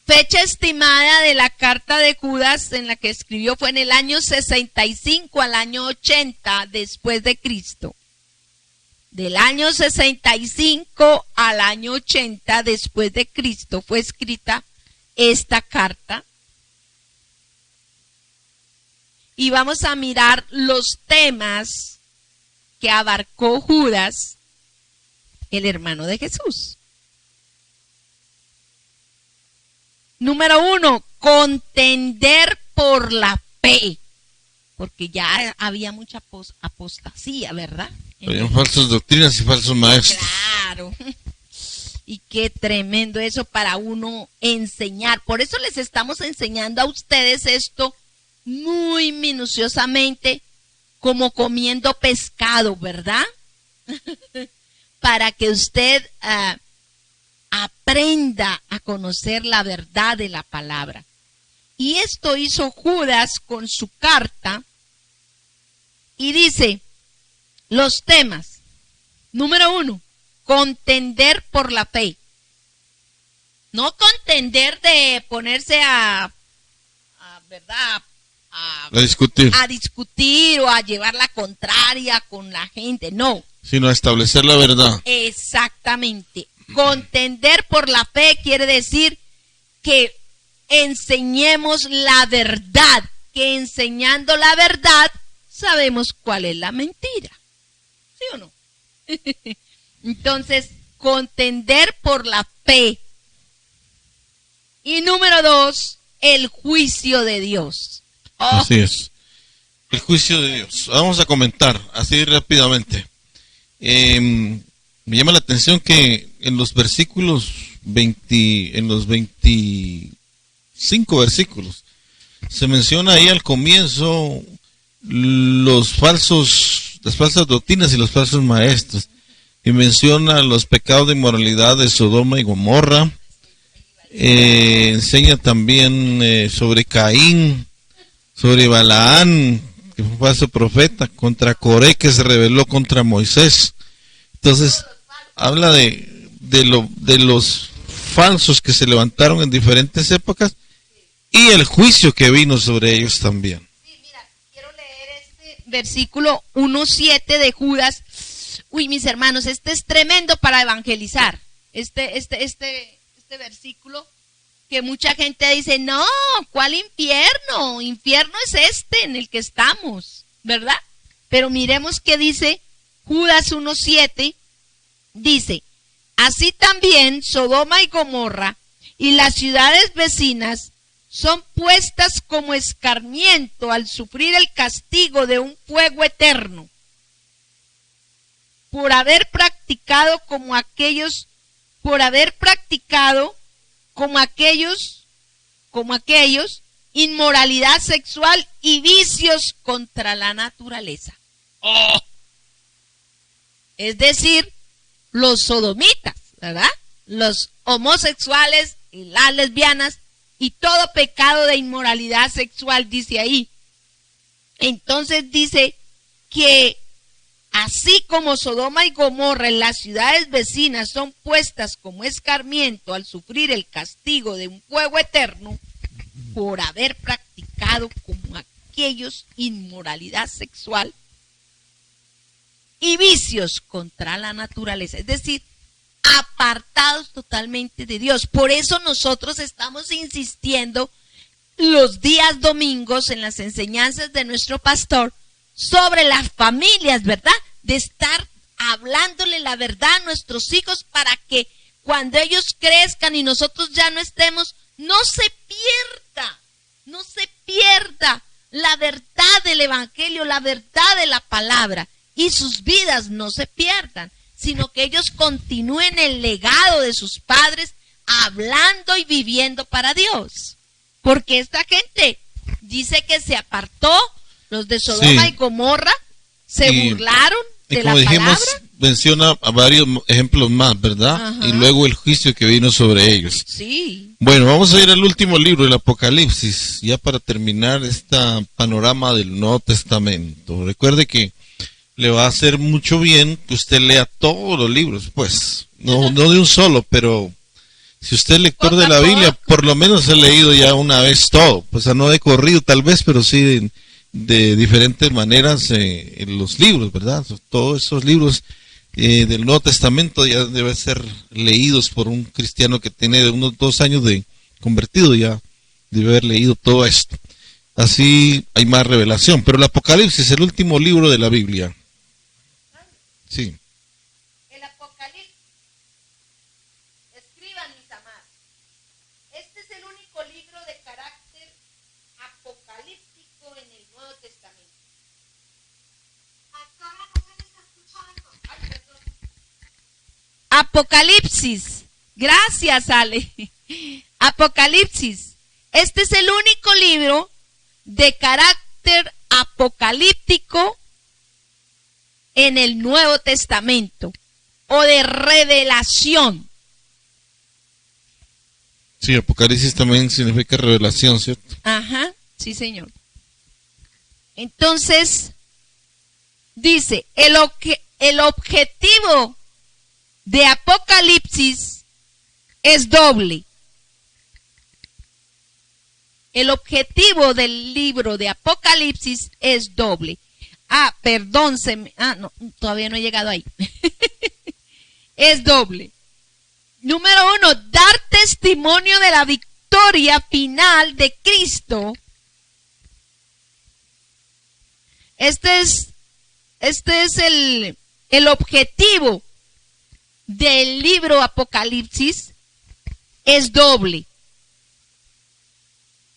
Fecha estimada de la carta de Judas en la que escribió fue en el año 65 al año 80 después de Cristo. Del año 65 al año 80 después de Cristo fue escrita esta carta. Y vamos a mirar los temas que abarcó Judas, el hermano de Jesús. Número 1, contender por la fe. Porque ya había mucha apostasía, ¿verdad? Habían falsas doctrinas y falsos maestros. Claro. Y qué tremendo eso para uno enseñar. Por eso les estamos enseñando a ustedes esto muy minuciosamente, como comiendo pescado, ¿verdad? Para que usted aprenda a conocer la verdad de la palabra. Y esto hizo Judas con su carta. Y dice los temas. Número 1, contender por la fe. No contender de ponerse ¿verdad? discutir. A discutir o a llevar la contraria con la gente, no. Sino a establecer la verdad. Exactamente. Contender por la fe quiere decir que enseñemos la verdad, que enseñando la verdad sabemos cuál es la mentira. ¿Sí o no? Entonces, contender por la fe. Y número 2, el juicio de Dios. Así es. El juicio de Dios. Vamos a comentar así rápidamente. Me llama la atención que en los versículos 25 versículos, se menciona ahí al comienzo las falsas doctrinas y los falsos maestros. Y menciona los pecados de inmoralidad de Sodoma y Gomorra. Enseña también sobre Caín, sobre Balaán, que fue falso profeta, contra Coré, que se rebeló contra Moisés. Entonces, habla de los falsos que se levantaron en diferentes épocas y el juicio que vino sobre ellos también. Sí, mira, quiero leer este versículo 1:7 de Judas. Uy, mis hermanos, este es tremendo para evangelizar. Este versículo que mucha gente dice, no, ¿cuál infierno? Infierno es este en el que estamos, ¿verdad? Pero miremos qué dice Judas 1:7, dice, así también Sodoma y Gomorra y las ciudades vecinas son puestas como escarmiento al sufrir el castigo de un fuego eterno, por haber practicado como aquellos inmoralidad sexual y vicios contra la naturaleza. Oh. Es decir, los sodomitas, ¿verdad? Los homosexuales y las lesbianas y todo pecado de inmoralidad sexual, dice ahí. Entonces dice que así como Sodoma y Gomorra en las ciudades vecinas son puestas como escarmiento al sufrir el castigo de un fuego eterno por haber practicado como aquellos inmoralidad sexual y vicios contra la naturaleza, es decir, apartados totalmente de Dios. Por eso nosotros estamos insistiendo los días domingos en las enseñanzas de nuestro pastor sobre las familias, ¿verdad? De estar hablándole la verdad a nuestros hijos para que cuando ellos crezcan y nosotros ya no estemos, no se pierda la verdad del evangelio, la verdad de la palabra, y sus vidas no se pierdan, sino que ellos continúen el legado de sus padres hablando y viviendo para Dios. Porque esta gente dice que se apartó, los de Sodoma y Gomorra se burlaron de la palabra. Menciona a varios ejemplos más, ¿verdad? Ajá. Y luego el juicio que vino sobre ellos. Sí. Bueno, vamos a ir al último libro, el Apocalipsis, ya para terminar este panorama del Nuevo Testamento. Recuerde que le va a hacer mucho bien que usted lea todos los libros, pues, no de un solo, pero si usted es lector de la Biblia, por lo menos ha leído ya una vez todo, pues no de corrido tal vez, pero sí de diferentes maneras en los libros, ¿verdad? Todos esos libros del Nuevo Testamento ya deben ser leídos por un cristiano que tiene unos 2 años de convertido, ya debe haber leído todo esto. Así hay más revelación, pero el Apocalipsis es el último libro de la Biblia. Sí. El Apocalipsis. Escriban, mis amados. Este es el único libro de carácter apocalíptico en el Nuevo Testamento. Apocalipsis. Gracias, Ale. Apocalipsis. Este es el único libro de carácter apocalíptico en el Nuevo Testamento, o de revelación. Sí, Apocalipsis también significa revelación, ¿cierto? Ajá, sí, señor. Entonces, dice, el objetivo de Apocalipsis es doble. El objetivo del libro de Apocalipsis es doble. Perdón, no, todavía no he llegado ahí. Es doble. Número 1, dar testimonio de la victoria final de Cristo. Este es el objetivo del libro Apocalipsis. Es doble.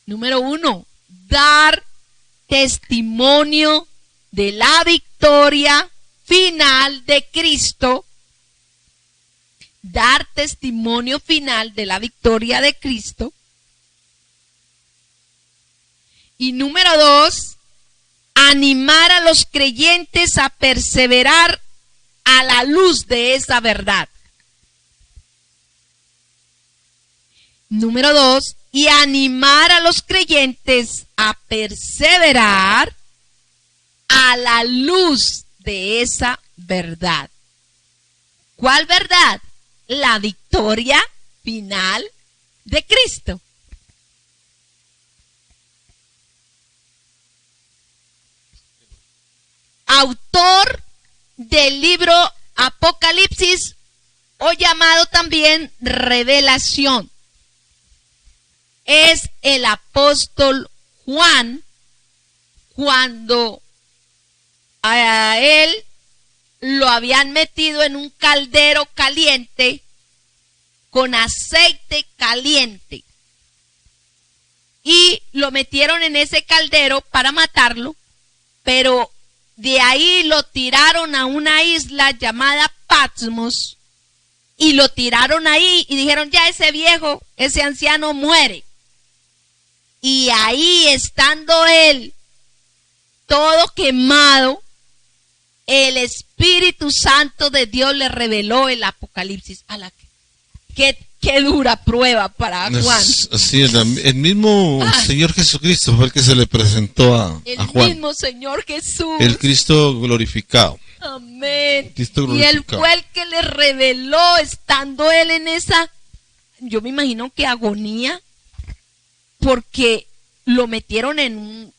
Número 1, dar testimonio de la victoria final de Cristo. Dar testimonio final de la victoria de Cristo. Y número 2, animar a los creyentes a perseverar a la luz de esa verdad. Número 2, y animar a los creyentes a perseverar a la luz de esa verdad. ¿Cuál verdad? La victoria final de Cristo. Autor del libro Apocalipsis, o llamado también Revelación, es el apóstol Juan. Cuando a él lo habían metido en un caldero caliente con aceite caliente y lo metieron en ese caldero para matarlo, pero de ahí lo tiraron a una isla llamada Patmos y lo tiraron ahí y dijeron, ya ese viejo, ese anciano muere. Y ahí, estando él todo quemado, el Espíritu Santo de Dios le reveló el Apocalipsis. Qué dura prueba para Juan. Así es, el mismo Señor Jesucristo fue el que se le presentó a Juan. El mismo Señor Jesús. El Cristo glorificado. Amén. Cristo glorificado. Y él fue el que le reveló, estando él en esa, yo me imagino que agonía, porque lo metieron en un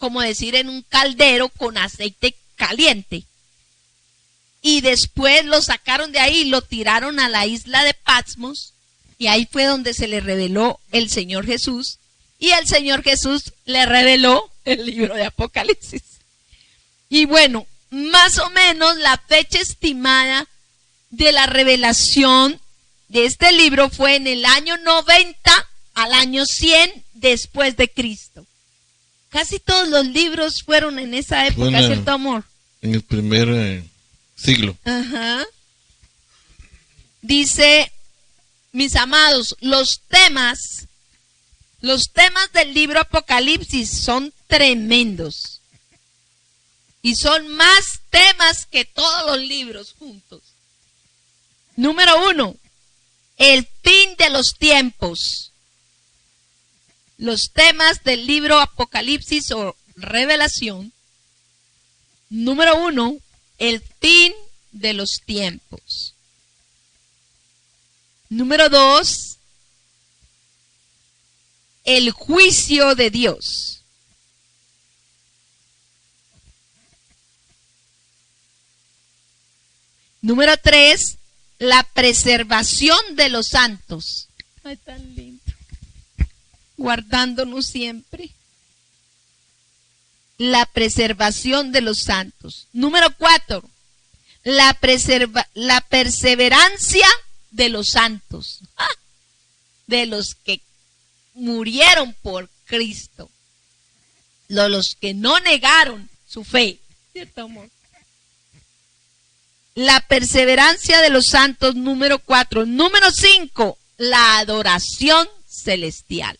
caldero con aceite caliente. Y después lo sacaron de ahí y lo tiraron a la isla de Patmos. Y ahí fue donde se le reveló el Señor Jesús. Y el Señor Jesús le reveló el libro de Apocalipsis. Y bueno, más o menos la fecha estimada de la revelación de este libro fue en el año 90 al año 100 después de Cristo. Casi todos los libros fueron en esa época, ¿cierto, amor? En el primer siglo. Ajá. Dice, mis amados, los temas del libro Apocalipsis son tremendos. Y son más temas que todos los libros juntos. Número 1, el fin de los tiempos. Los temas del libro Apocalipsis o Revelación. Número 1, el fin de los tiempos. Número 2, el juicio de Dios. Número 3, la preservación de los santos. Ay, tan lindo. Guardándonos siempre. La preservación de los santos. Número 4, la perseverancia de los santos. De los que murieron por Cristo. De los que no negaron su fe. ¿Cierto, amor? La perseverancia de los santos, número 4. Número 5, la adoración celestial.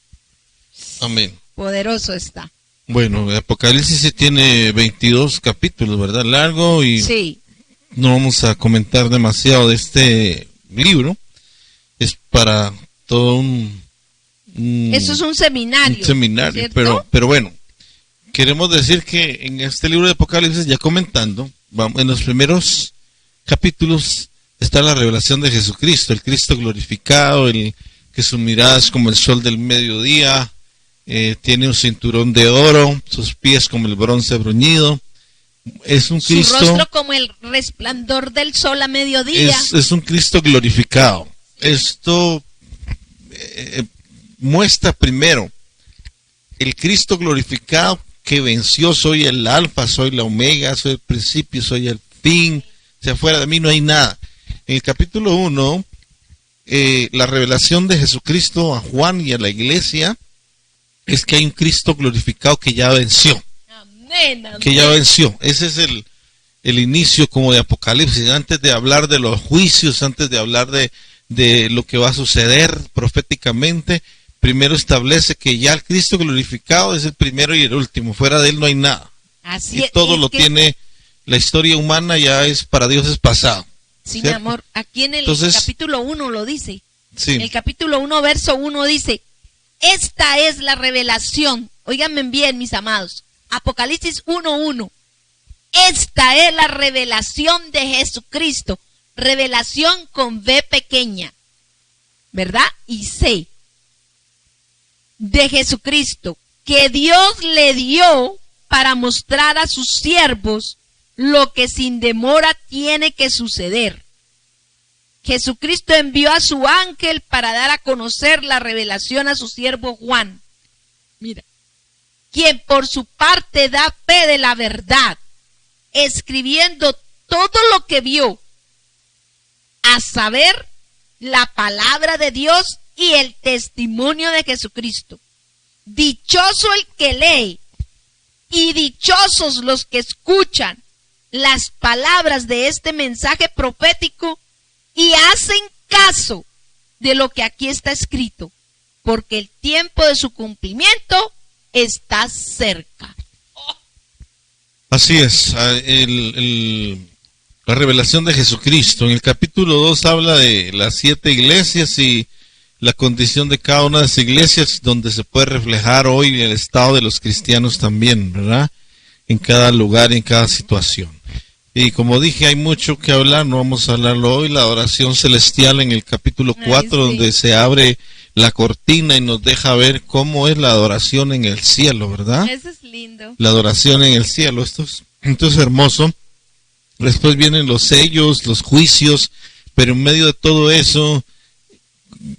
Amén. Poderoso está. Bueno, el Apocalipsis tiene 22 capítulos, ¿verdad? Largo, y sí. No vamos a comentar demasiado de este libro. Es para todo eso es un seminario. Un seminario, pero bueno, queremos decir que en este libro de Apocalipsis, ya comentando, en los primeros capítulos está la revelación de Jesucristo, el Cristo glorificado, el que su mirada es como el sol del mediodía, tiene un cinturón de oro, sus pies como el bronce bruñido. Es un Cristo, su rostro como el resplandor del sol a mediodía. Es un Cristo glorificado. Esto muestra primero el Cristo glorificado que venció. Soy el alfa, soy la omega, soy el principio, soy el fin. O sea, fuera de mí no hay nada. En el capítulo 1, la revelación de Jesucristo a Juan y a la iglesia es que hay un Cristo glorificado que ya venció. Amén, amén. Que ya venció. Ese es el inicio como de Apocalipsis. Antes de hablar de los juicios, antes de hablar de lo que va a suceder proféticamente, primero establece que ya el Cristo glorificado es el primero y el último. Fuera de él no hay nada. Así y todo es lo que tiene, la historia humana ya es para Dios es pasado. Sí, ¿cierto? mi amor, aquí en el Entonces, capítulo 1 lo dice. Sí. El capítulo 1, verso 1 dice, esta es la revelación. Óiganme bien, mis amados. Apocalipsis 1:1. Esta es la revelación de Jesucristo. Revelación con V pequeña, ¿verdad? Y C. De Jesucristo, que Dios le dio para mostrar a sus siervos lo que sin demora tiene que suceder. Jesucristo envió a su ángel para dar a conocer la revelación a su siervo Juan. Mira, quien por su parte da fe de la verdad, escribiendo todo lo que vio, a saber, la palabra de Dios y el testimonio de Jesucristo. Dichoso el que lee y dichosos los que escuchan las palabras de este mensaje profético y hacen caso de lo que aquí está escrito, porque el tiempo de su cumplimiento está cerca. Así es, la revelación de Jesucristo. En el capítulo 2 habla de las 7 iglesias y la condición de cada una de esas iglesias, donde se puede reflejar hoy el estado de los cristianos también, ¿verdad? En cada lugar y en cada situación. Y como dije, hay mucho que hablar, no vamos a hablarlo hoy. La adoración celestial en el capítulo 4, sí, donde se abre la cortina y nos deja ver cómo es la adoración en el cielo, ¿verdad? Eso es lindo. La adoración en el cielo, esto es hermoso. Después vienen los sellos, los juicios, pero en medio de todo eso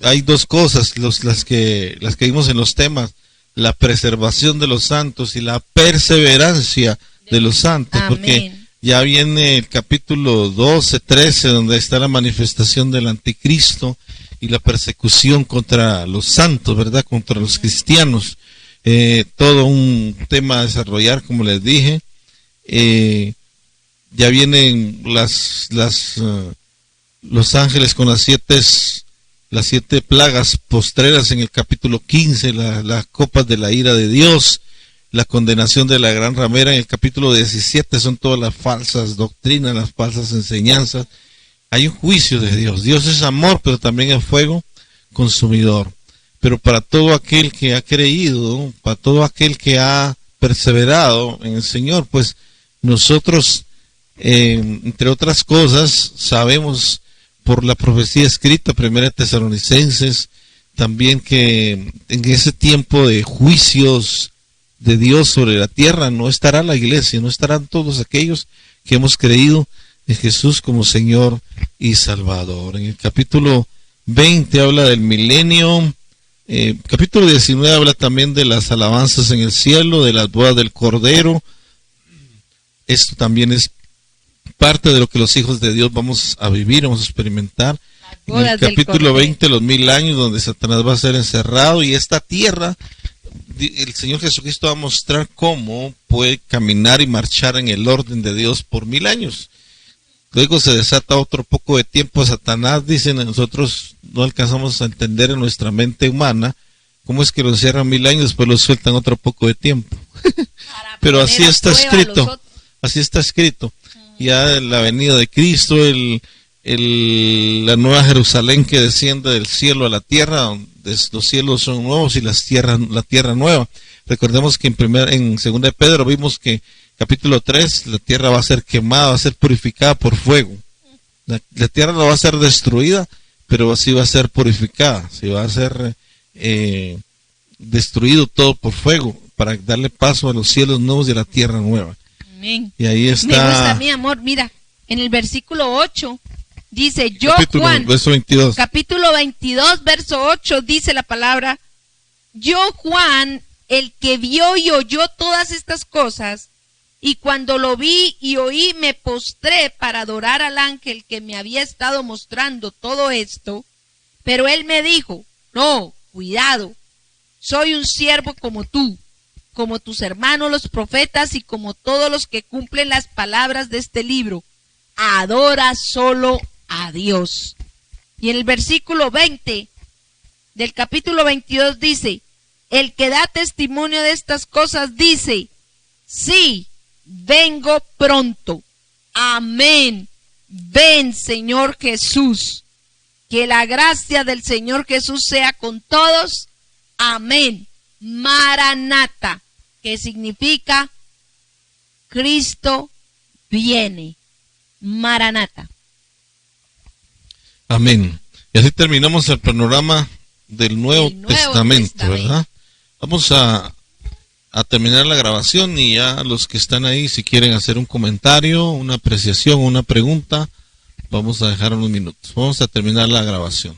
hay dos cosas, las que vimos en los temas: la preservación de los santos y la perseverancia de los santos. Amén. Porque ya viene el capítulo 12, 13, donde está la manifestación del anticristo y la persecución contra los santos, ¿verdad? Contra los cristianos. Todo un tema a desarrollar, como les dije. Ya vienen los ángeles con las siete plagas postreras en el capítulo 15, las copas de la ira de Dios, la condenación de la gran ramera en el capítulo 17, son todas las falsas doctrinas, las falsas enseñanzas. Hay un juicio de Dios. Dios es amor, pero también es fuego consumidor. Pero para todo aquel que ha creído, para todo aquel que ha perseverado en el Señor, pues nosotros, entre otras cosas, sabemos por la profecía escrita, 1 Tesalonicenses, también que en ese tiempo de juicios de Dios sobre la tierra no estará la iglesia, no estarán todos aquellos que hemos creído en Jesús como Señor y Salvador. En el capítulo 20 habla del milenio. Capítulo 19 habla también de las alabanzas en el cielo, de las bodas del Cordero. Esto también es parte de lo que los hijos de Dios vamos a vivir, vamos a experimentar. En el capítulo 20, los 1000 años donde Satanás va a ser encerrado, y esta tierra, el Señor Jesucristo va a mostrar cómo puede caminar y marchar en el orden de Dios por 1000 años. Luego se desata otro poco de tiempo. Satanás, dicen, nosotros no alcanzamos a entender en nuestra mente humana cómo es que lo encierran 1000 años, después lo sueltan otro poco de tiempo. Pero así está escrito, así está escrito. Ya la venida de Cristo, la nueva Jerusalén que desciende del cielo a la tierra, donde los cielos son nuevos y la tierra nueva. Recordemos que en 2 de Pedro vimos que capítulo 3, la tierra va a ser quemada, va a ser purificada por fuego. La tierra no va a ser destruida, pero sí va a ser purificada, sí va a ser destruido todo por fuego, para darle paso a los cielos nuevos y a la tierra nueva. Amén. Y ahí está. Me gusta, mi amor, mira, en el versículo 8 dice, yo Capítulo, Juan, verso 22. capítulo 22, verso 8, dice la palabra, yo Juan, el que vio y oyó todas estas cosas, y cuando lo vi y oí, me postré para adorar al ángel que me había estado mostrando todo esto, pero él me dijo, no, cuidado, soy un siervo como tú, como tus hermanos los profetas y como todos los que cumplen las palabras de este libro. Adora solo a Dios. Y en el versículo 20 del capítulo 22 dice, el que da testimonio de estas cosas dice, sí, vengo pronto. Amén. Ven, Señor Jesús. Que la gracia del Señor Jesús sea con todos. Amén. Maranata, que significa Cristo viene. Maranata. Amén. Y así terminamos el panorama del Nuevo Testamento, ¿verdad? Vamos a terminar la grabación y ya los que están ahí, si quieren hacer un comentario, una apreciación, una pregunta, vamos a dejar unos minutos. Vamos a terminar la grabación.